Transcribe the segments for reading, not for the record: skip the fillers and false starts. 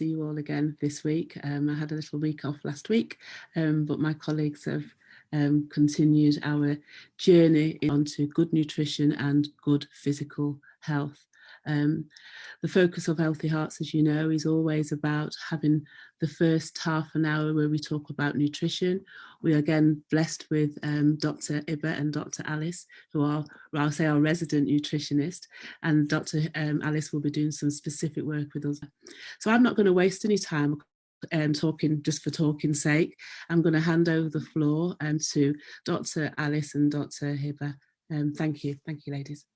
see you all again this week. I had a little week off last week, but my colleagues have continued our journey onto good nutrition and good physical health. The focus of Healthy Hearts, as you know, is always about having the first half an hour where we talk about nutrition. We are again blessed with Dr. Iba and Dr. Alice, who are, well, I'll say, our resident nutritionist, and Dr. Alice will be doing some specific work with us. So I'm not going to waste any time talking just for talking's sake. I'm going to hand over the floor to Dr. Alice and Dr. Hiba. Thank you, ladies.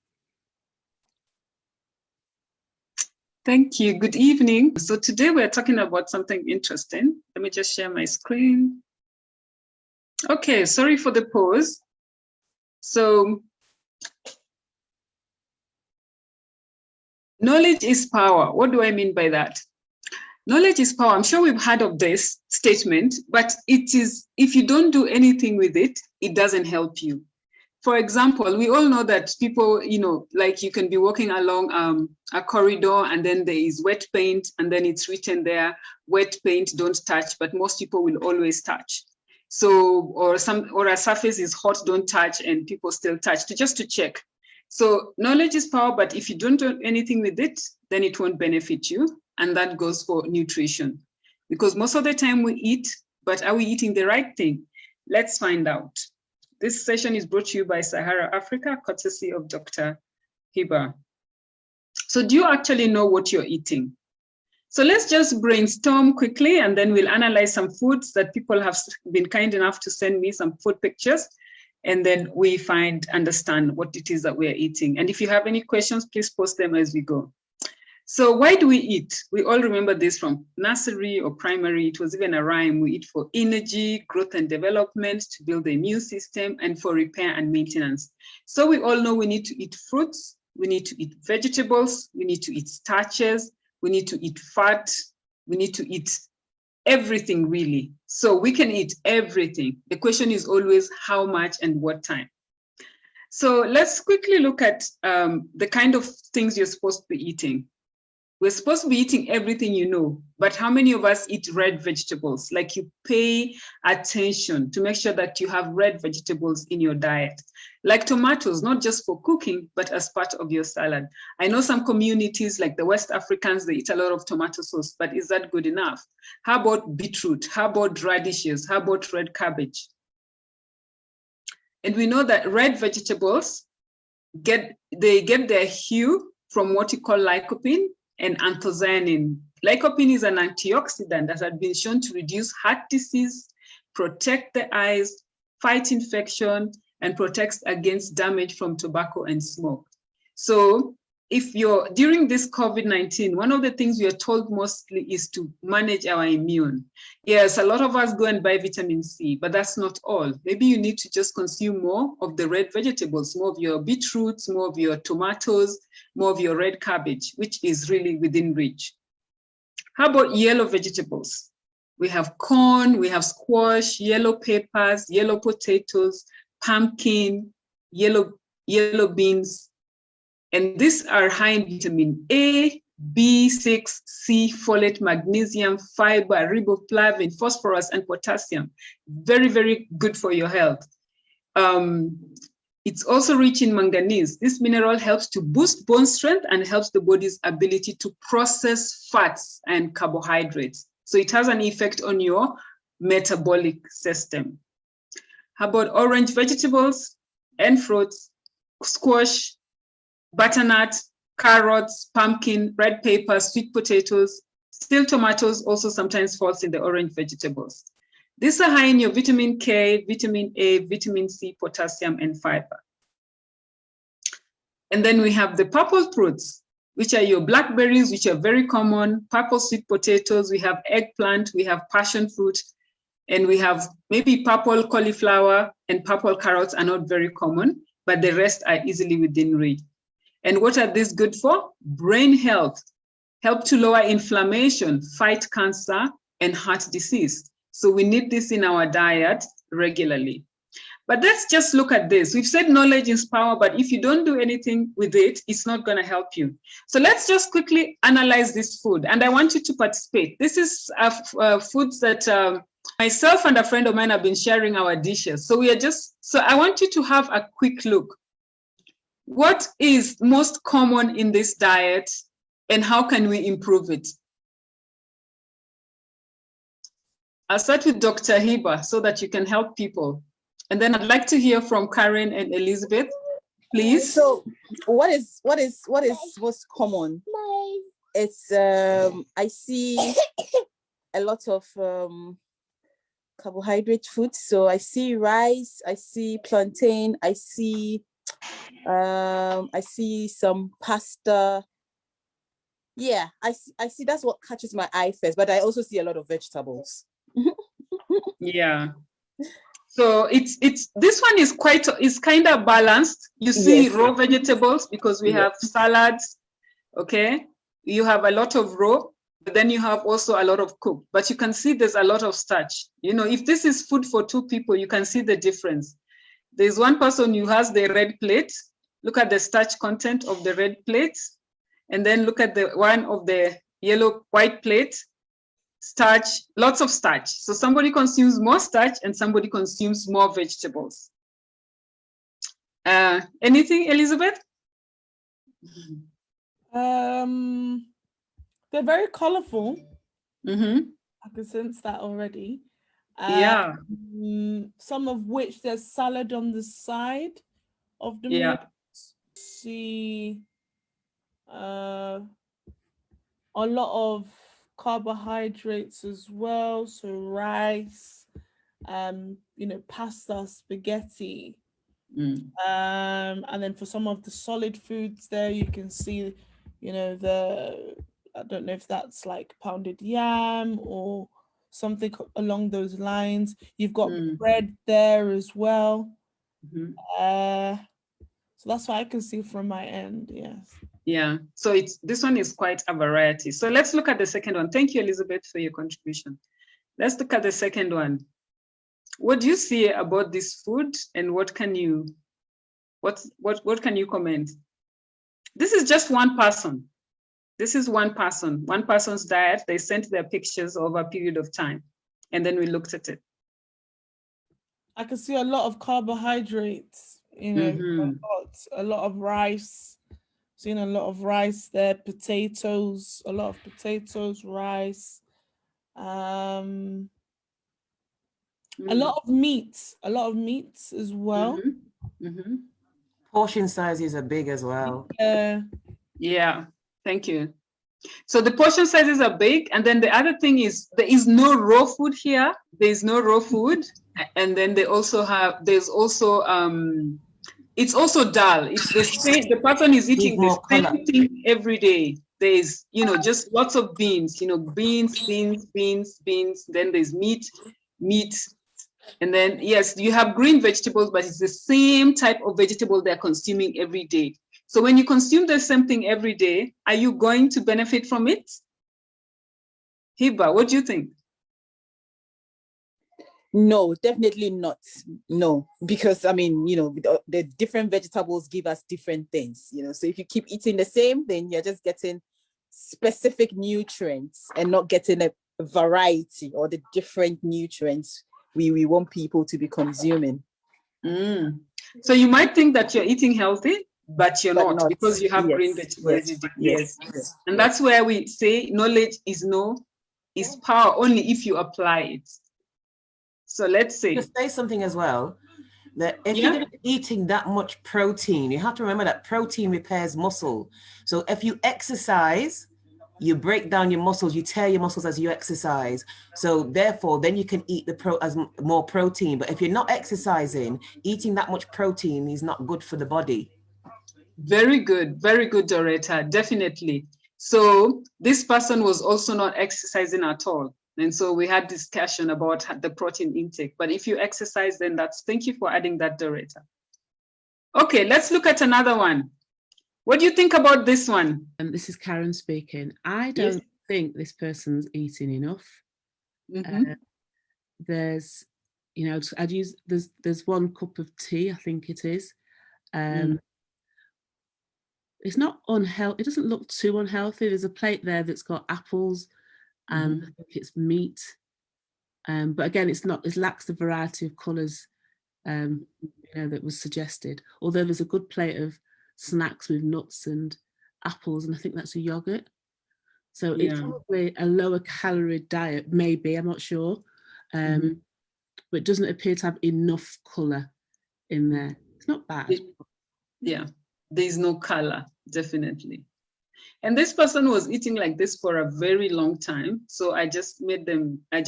Thank you. Good evening. So today we're talking about something interesting. Let me just share my screen. Okay, sorry for the pause. So, knowledge is power. What do I mean by that? Knowledge is power. I'm sure we've heard of this statement, but it is, if you don't do anything with it, it doesn't help you. For example, we all know that people, you know, like you can be walking along a corridor and then there is wet paint and then it's written there, wet paint, don't touch, but most people will always touch. So, or a surface is hot, don't touch, and people still touch, just to check. So knowledge is power, but if you don't do anything with it, then it won't benefit you. And that goes for nutrition. Because most of the time we eat, but are we eating the right thing? Let's find out. This session is brought to you by Sahara Africa, courtesy of Dr. Hiba. So do you actually know what you're eating? So let's just brainstorm quickly, and then we'll analyze some foods that people have been kind enough to send me some food pictures, and then we understand what it is that we're eating. And if you have any questions, please post them as we go. So why do we eat? We all remember this from nursery or primary. It was even a rhyme. We eat for energy, growth and development, to build the immune system, and for repair and maintenance. So we all know we need to eat fruits, we need to eat vegetables, we need to eat starches, we need to eat fat, we need to eat everything really. So we can eat everything. The question is always how much and what time. So let's quickly look at the kind of things you're supposed to be eating. We're supposed to be eating everything, you know, but how many of us eat red vegetables? Like, you pay attention to make sure that you have red vegetables in your diet. Like tomatoes, not just for cooking, but as part of your salad. I know some communities like the West Africans, they eat a lot of tomato sauce, but is that good enough? How about beetroot? How about radishes? How about red cabbage? And we know that red vegetables get their hue from what you call lycopene and anthocyanin. Lycopene is an antioxidant that has been shown to reduce heart disease, protect the eyes, fight infection, and protects against damage from tobacco and smoke. So if you're, during this COVID-19, one of the things we are told mostly is to manage our immune. Yes, a lot of us go and buy vitamin C, but that's not all. Maybe you need to just consume more of the red vegetables, more of your beetroots, more of your tomatoes, more of your red cabbage, which is really within reach. How about yellow vegetables? We have corn, we have squash, yellow peppers, yellow potatoes, pumpkin, yellow beans. And these are high in vitamin A, B6, C, folate, magnesium, fiber, riboflavin, phosphorus, and potassium. Very, very good for your health. It's also rich in manganese. This mineral helps to boost bone strength and helps the body's ability to process fats and carbohydrates. So it has an effect on your metabolic system. How about orange vegetables and fruits, squash, butternut, carrots, pumpkin, red peppers, sweet potatoes, still tomatoes also sometimes falls in the orange vegetables. These are high in your vitamin K, vitamin A, vitamin C, potassium, and fiber. And then we have the purple fruits, which are your blackberries, which are very common, purple sweet potatoes, we have eggplant, we have passion fruit, and we have maybe purple cauliflower, and purple carrots are not very common, but the rest are easily within reach. And what are these good for? Brain health, help to lower inflammation, fight cancer, and heart disease. So we need this in our diet regularly. But let's just look at this. We've said knowledge is power, but if you don't do anything with it, it's not going to help you. So let's just quickly analyze this food. And I want you to participate. This is foods that myself and a friend of mine have been sharing our dishes. So I want you to have a quick look. What is most common in this diet and how can we improve it? I'll start with Dr. Hiba so that you can help people. And then I'd like to hear from Karen and Elizabeth, please. So what is most common? It's I see a lot of carbohydrate foods. So I see rice, I see plantain, I see some pasta. Yeah, I see that's what catches my eye first, but I also see a lot of vegetables. Yeah. So it's this one is kind of balanced. You see raw vegetables because we have salads, okay? You have a lot of raw, but then you have also a lot of cooked. But you can see there's a lot of starch. You know, if this is food for two people, you can see the difference. There's one person who has the red plate. Look at the starch content of the red plate. And then look at the one of the white plate. Starch, lots of starch. So somebody consumes more starch and somebody consumes more vegetables. Anything, Elizabeth? They're very colorful. Mm-hmm. I can sense that already. Yeah. Some of which there's salad on the side of the meal. See a lot of carbohydrates as well, so rice, pasta, spaghetti, and then for some of the solid foods there you can see, I don't know if that's like pounded yam or something along those lines. You've got bread there as well. So that's what I can see from my end. Yes. Yeah, so this one is quite a variety. So let's look at the second one. Thank you, Elizabeth, for your contribution. Let's look at the second one. What do you see about this food, and what can you comment? This is just one person. This is one person's diet. They sent their pictures over a period of time, and then we looked at it. I can see a lot of carbohydrates, a lot of rice. Seeing a lot of rice there, potatoes, a lot of potatoes, rice, a lot of meats as well. Portion sizes are big as well. Yeah, thank you. So the portion sizes are big, and then the other thing is there is no raw food here. There is no raw food, and then there's also it's also dull. It's the same. The person is eating the same thing every day. There's, just lots of beans. Beans. Then there's meat. And then, yes, you have green vegetables, but it's the same type of vegetable they're consuming every day. So when you consume the same thing every day, are you going to benefit from it? Hiba, what do you think? No, definitely not. No, because the different vegetables give us different things, so if you keep eating the same, then you're just getting specific nutrients and not getting a variety or the different nutrients we want people to be consuming. So you might think that you're eating healthy, but you're not, because you have green vegetables. Yes. And that's where we say knowledge is power only if you apply it. So let's say. Just say something as well, that if you're going to be eating that much protein, you have to remember that protein repairs muscle. So if you exercise, you break down your muscles, you tear your muscles as you exercise. So therefore, then you can eat more protein. But if you're not exercising, eating that much protein is not good for the body. Very good, Doretta, definitely. So this person was also not exercising at all. And so we had discussion about the protein intake. But if you exercise, then thank you for adding that, Doretta. Okay, let's look at another one. What do you think about this one? This is Karen speaking. I don't think this person's eating enough. There's you know, I'd use, there's 1 cup of tea, I think it is. It's not unhealthy. It doesn't look too unhealthy. There's a plate there that's got apples and I think it's meat. But again, it lacks the variety of colours, you know, that was suggested. Although there's a good plate of snacks with nuts and apples, and I think that's a yogurt. So it's probably a lower calorie diet, maybe, I'm not sure. But it doesn't appear to have enough colour in there. It's not bad. Yeah, there's no colour, definitely. And this person was eating like this for a very long time. So I just made them, I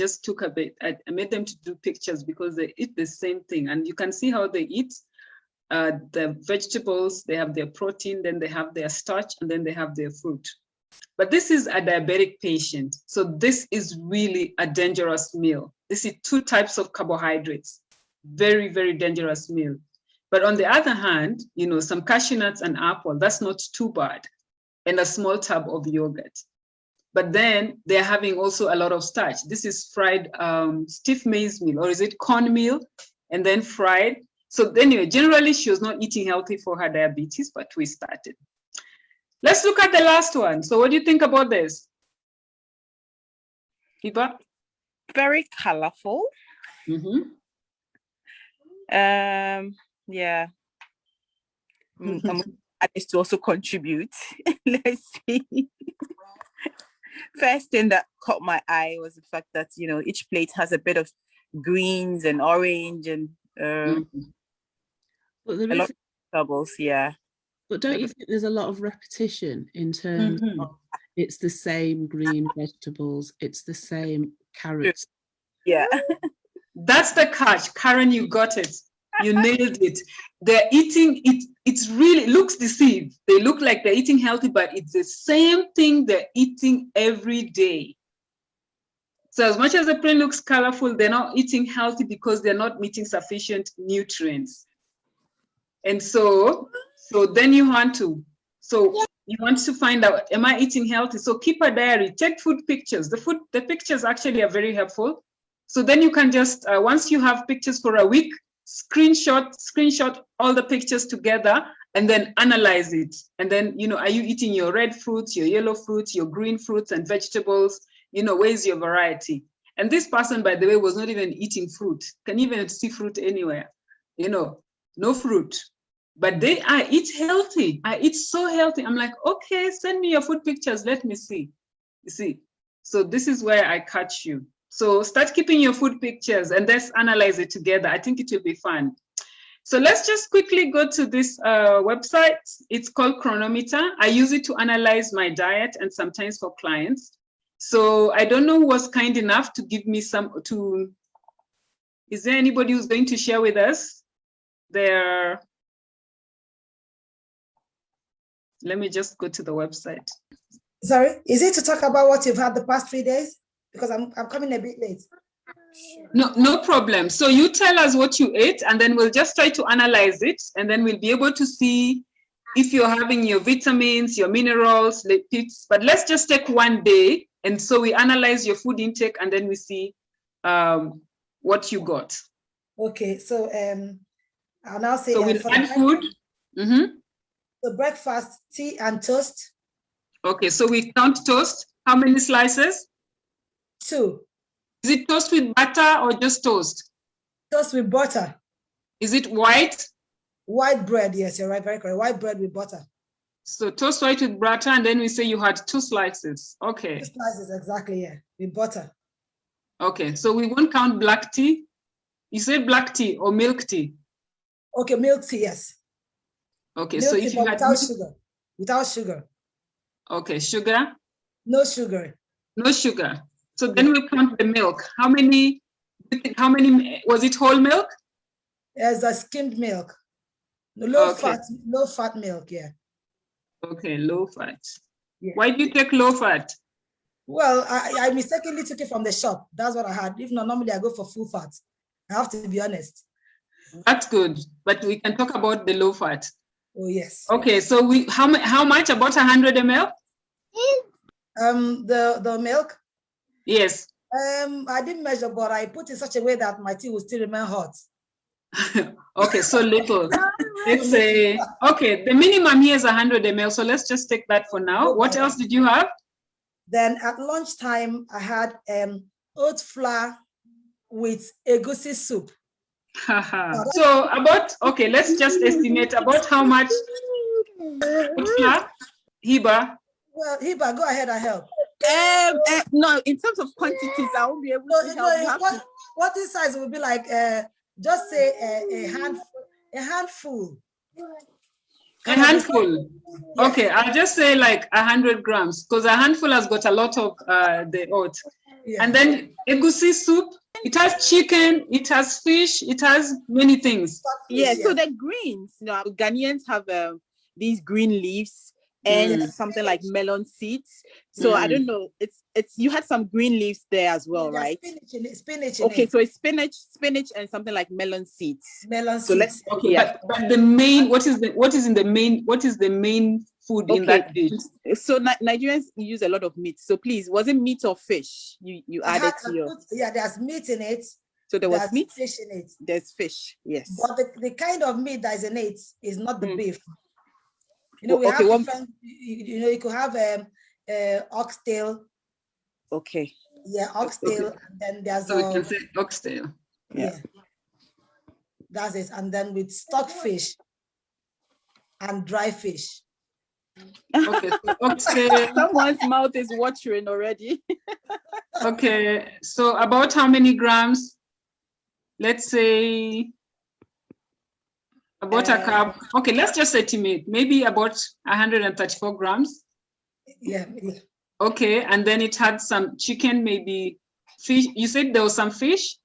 made them to do pictures because they eat the same thing. And you can see how they eat the vegetables, they have their protein, then they have their starch, and then they have their fruit. But this is a diabetic patient. So this is really a dangerous meal. This is 2 types of carbohydrates. Very, very dangerous meal. But on the other hand, you know, some cashew nuts and apple, that's not too bad. And a small tub of yogurt. But then they're having also a lot of starch. This is fried stiff maize meal, or is it cornmeal? And then fried. So anyway, generally she was not eating healthy for her diabetes, but we started. Let's look at the last one. So what do you think about this? Eva? Very colorful. Yeah. I need to also contribute. Let's see. First thing that caught my eye was the fact that, you know, each plate has a bit of greens and orange and a lot of vegetables, yeah. But don't you think there's a lot of repetition in terms of it's the same green vegetables, it's the same carrots? Yeah. That's the catch. Karen, you got it. You nailed it. They're eating it. It's really looks deceived. They look like they're eating healthy, but it's the same thing they're eating every day. So as much as the plate looks colorful, they're not eating healthy because they're not meeting sufficient nutrients. And so then you want to find out, am I eating healthy? So keep a diary, take food pictures. The pictures actually are very helpful. So then you can just, once you have pictures for a week, screenshot all the pictures together and then analyze it. And then, you know, are you eating your red fruits, your yellow fruits, your green fruits and vegetables? You know, where's your variety? And this person, by the way, was not even eating fruit. Can even see fruit anywhere, you know, no fruit. But I eat healthy. I eat so healthy. I'm like, okay, send me your food pictures. Let me see. You see, so this is where I catch you. So start keeping your food pictures and let's analyze it together. I think it will be fun. So let's just quickly go to this website. It's called Chronometer. I use it to analyze my diet and sometimes for clients. So I don't know who was kind enough to give me is there anybody who's going to share with us their, let me just go to the website. Sorry, is it to talk about what you've had the past 3 days? Because I'm coming a bit late. No problem. So you tell us what you ate and then we'll just try to analyze it and then we'll be able to see if you're having your vitamins, your minerals, lipids, but let's just take 1 day. And so we analyze your food intake and then we see what you got. Okay, so I'll now say. So we'll add food. So breakfast, tea and toast. Okay, so we count toast. How many slices? 2. Is it toast with butter or just toast? Toast with butter. Is it white? White bread, yes, you're right, very correct. White bread with butter. So toast white with butter, and then we say you had 2 slices. Okay. 2 slices, exactly, yeah, with butter. Okay, so we won't count black tea. You said black tea or milk tea? Okay, milk tea, yes. Okay, milk so tea, if you had without sugar. Without sugar. Okay, sugar? No sugar. No sugar. So then we'll count the milk. How many, was it whole milk? Yes, a skimmed milk. Low fat milk, yeah. Okay, low fat. Yeah. Why do you take low fat? Well, I mistakenly took it from the shop. That's what I had. If not, normally I go for full fat. I have to be honest. That's good, but we can talk about the low fat. Oh, yes. Okay, so how much? About 100 ml? The milk? Yes. I didn't measure, but I put in such a way that my tea will still remain hot. Okay, so little. Let's say, okay, the minimum here is 100 ml. So let's just take that for now. What else did you have? Then at lunchtime, I had oat flour with egusi soup. So about, okay, let's just estimate about how much oat flour, Hiba. Well, Hiba, go ahead and help. No, in terms of quantities, I won't be able to help. What this size would be like? Just say a handful. A handful. Yes. Okay, I'll just say like 100 grams because a handful has got a lot of the oat. Yeah. And then egusi soup. It has chicken, it has fish, it has many things. Yeah, so the greens, Ghanaians have these green leaves and something like melon seeds. So I don't know. It's you had some green leaves there as well, right? Spinach. Okay, so it's spinach, and something like melon seeds. Melon so seeds. Okay, yeah. But the main, what is the main food in that dish? So Nigerians use a lot of meat. So please, was it meat or fish? You added to your. Yeah, there's meat in it. So there's meat. Fish in it. There's fish. Yes. But the kind of meat that is in it is not the beef. We have different. You could have oxtail. Okay. Yeah, oxtail, and then there's so we can say oxtail. Yeah. That's it, and then with stockfish and dry fish. Okay, so oxtail. Someone's mouth is watering already. Okay, so about how many grams? Let's say about a cup. Okay, let's just estimate. Maybe about 134 grams. Yeah. Okay, and then it had some chicken, maybe fish. You said there was some fish?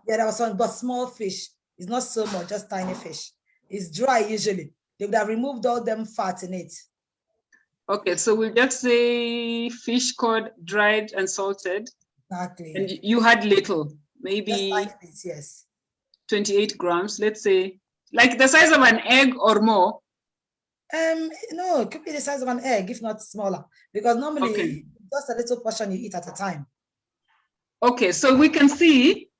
Yeah, there was some, but small fish. It's not so much, just tiny fish. It's dry usually. They would have removed all them fat in it. Okay, so we'll just say fish cod, dried and salted. Exactly. And you had little, maybe bits, yes. 28 grams, let's say, like the size of an egg or more. No, it could be the size of an egg, if not smaller, because normally just a little portion you eat at a time. Okay, so we can see.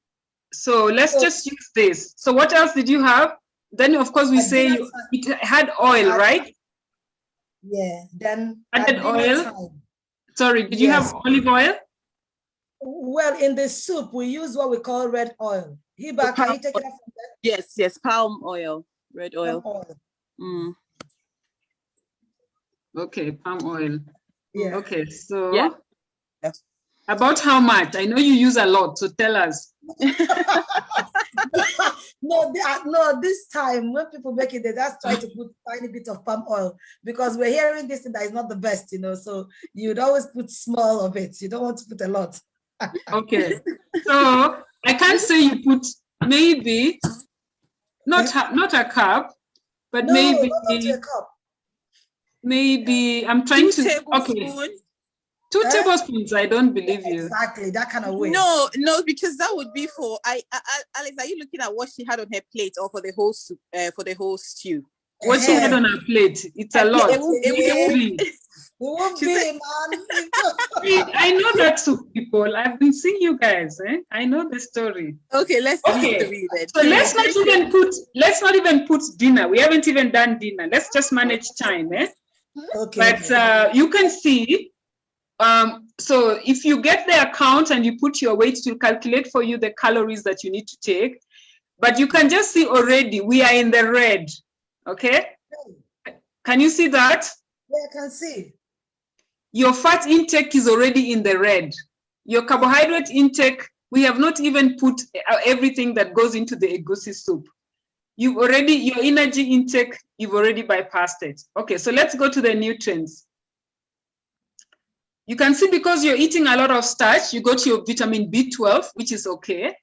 So let's just use this. So what else did you have? Then of course we say it had oil, right? Yeah. Then added oil. Sorry, did you have olive oil? Well, in the soup we use what we call red oil. Hiba, can you take it up from there? Yes, palm oil, red oil. Palm oil. Okay, palm oil. Yeah. Okay, so about how much? I know you use a lot, so tell us. No, this time when people make it, they just try to put a tiny bit of palm oil because we're hearing this thing that is not the best, so you'd always put small of it. You don't want to put a lot. Okay, so I can't say you put maybe not a cup, but no, maybe not a cup. Maybe I'm trying to. Okay. 2 tablespoons. I don't believe you. Exactly that kind of way. No, because that would be for Alex. Are you looking at what she had on her plate, or for the whole soup, for the whole stew? What she had on her plate? It's a lot. It won't be, man. I know that soup, people. I've been seeing you guys. I know the story. Okay, let's read it. So let's not even put dinner. We haven't even done dinner. Let's just manage time. Okay. But you can see. So if you get the account and you put your weight, to calculate for you the calories that you need to take. But you can just see already we are in the red. Okay. Can you see that? Yeah, I can see. Your fat intake is already in the red. Your carbohydrate intake, we have not even put everything that goes into the egusi soup. Your energy intake, you've already bypassed it. Okay, so let's go to the nutrients. You can see because you're eating a lot of starch, you go to your vitamin B12, which is okay.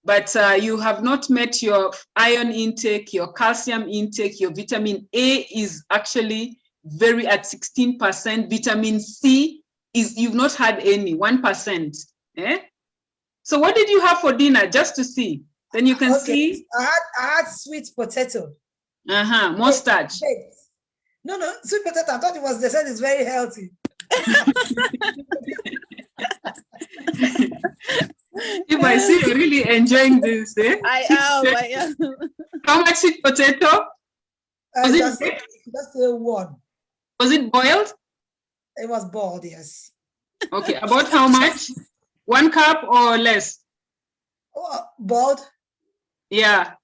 But you have not met your iron intake, your calcium intake, your vitamin A is actually very at 16%. Vitamin C you've not had any, 1%. So what did you have for dinner, just to see? Then you can see. I had sweet potato. More starch. No, sweet potato. I thought they said it's very healthy. I see you're really enjoying this. Eh? I am. How much sweet potato? Was just one. Was it boiled? It was boiled, yes. Okay, about how much? 1 cup or less? Oh, boiled? Yeah.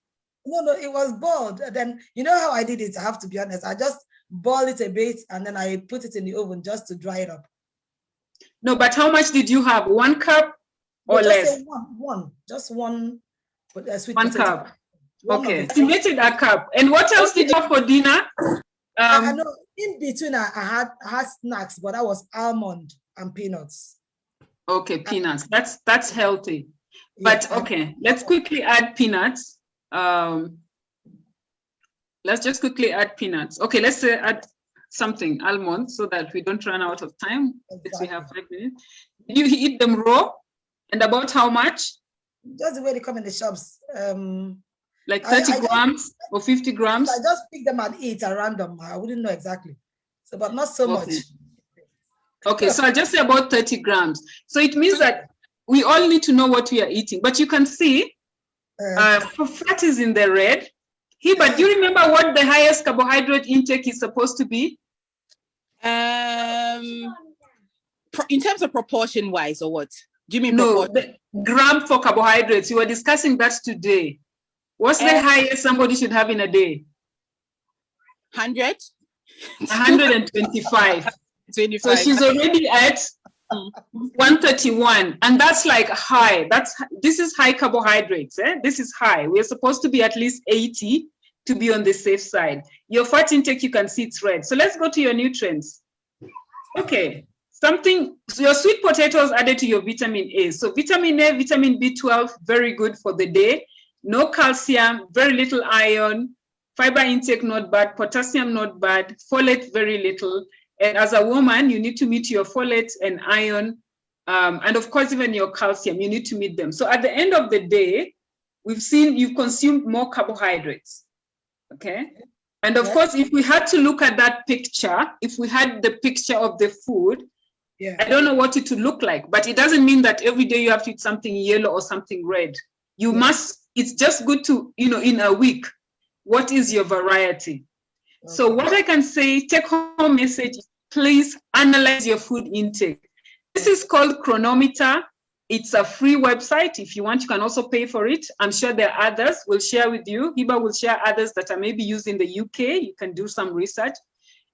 No, it was boiled. Then, you know how I did it? I have to be honest. I just boiled it a bit and then I put it in the oven just to dry it up. No, but how much did you have? 1 cup or less? Just one. Sweet 1 potato. cup. Okay. Estimated a cup. And what else did you have for dinner? I know in between I had snacks, but that was almond and peanuts. Okay, peanuts. That's healthy. But okay, let's quickly add peanuts. Let's just quickly add peanuts. Okay, let's add something, almonds, so that we don't run out of time. Exactly. We have 5 minutes. Did you eat them raw? And about how much? Just the way they come in the shops. Like 30 grams or 50 grams? I just pick them and eat at random. I wouldn't know exactly. So, but not so much. Okay, so I just say about 30 grams. So it means that we all need to know what we are eating. But you can see fat is in the red. But do you remember what the highest carbohydrate intake is supposed to be? In terms of proportion wise, or what? Do you mean no, the gram for carbohydrates? You were discussing that today. What's the highest somebody should have in a day? 100? 125. 25. So she's already at 131, and that's like high. This is high carbohydrates. This is high. We're supposed to be at least 80 to be on the safe side. Your fat intake, you can see it's red. So let's go to your nutrients. Okay, so your sweet potatoes added to your vitamin A. So vitamin A, vitamin B12, very good for the day. No calcium, very little iron, fiber intake not bad, potassium not bad, folate very little. And as a woman, you need to meet your folate and iron, and of course, even your calcium, you need to meet them. So at the end of the day, we've seen you've consumed more carbohydrates, okay? And of course, if we had to look at that picture, if we had the picture of the food, I don't know what it would look like, but it doesn't mean that every day you have to eat something yellow or something red. You must, it's just good to, in a week, what is your variety? Okay. So what I can say, take home message, please analyze your food intake. This is called Chronometer. It's a free website. If you want, you can also pay for it. I'm sure there are others. We'll share with you. Hiba will share others that are maybe used in the UK. You can do some research.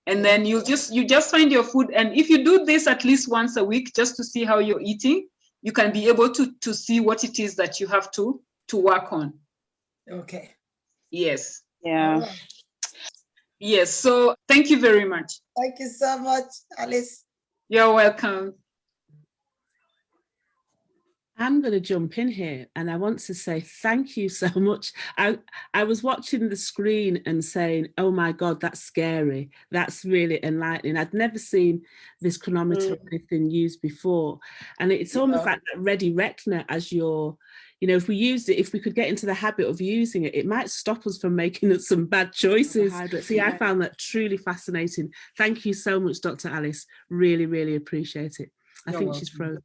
And then you just find your food. And if you do this at least once a week, just to see how you're eating, you can be able to see what it is that you have to work on. Okay. Yes. Yeah. Yes. So thank you very much. Thank you so much, Alice. You're welcome. I'm going to jump in here and I want to say thank you so much. I was watching the screen and saying, oh my God, that's scary. That's really enlightening. I'd never seen this chronometer or anything used before. And it's almost like that ready reckoner as you're, if we used it, if we could get into the habit of using it, it might stop us from making some bad choices. See, I found that truly fascinating. Thank you so much, Dr. Alice. Really, really appreciate it. I think she's frozen.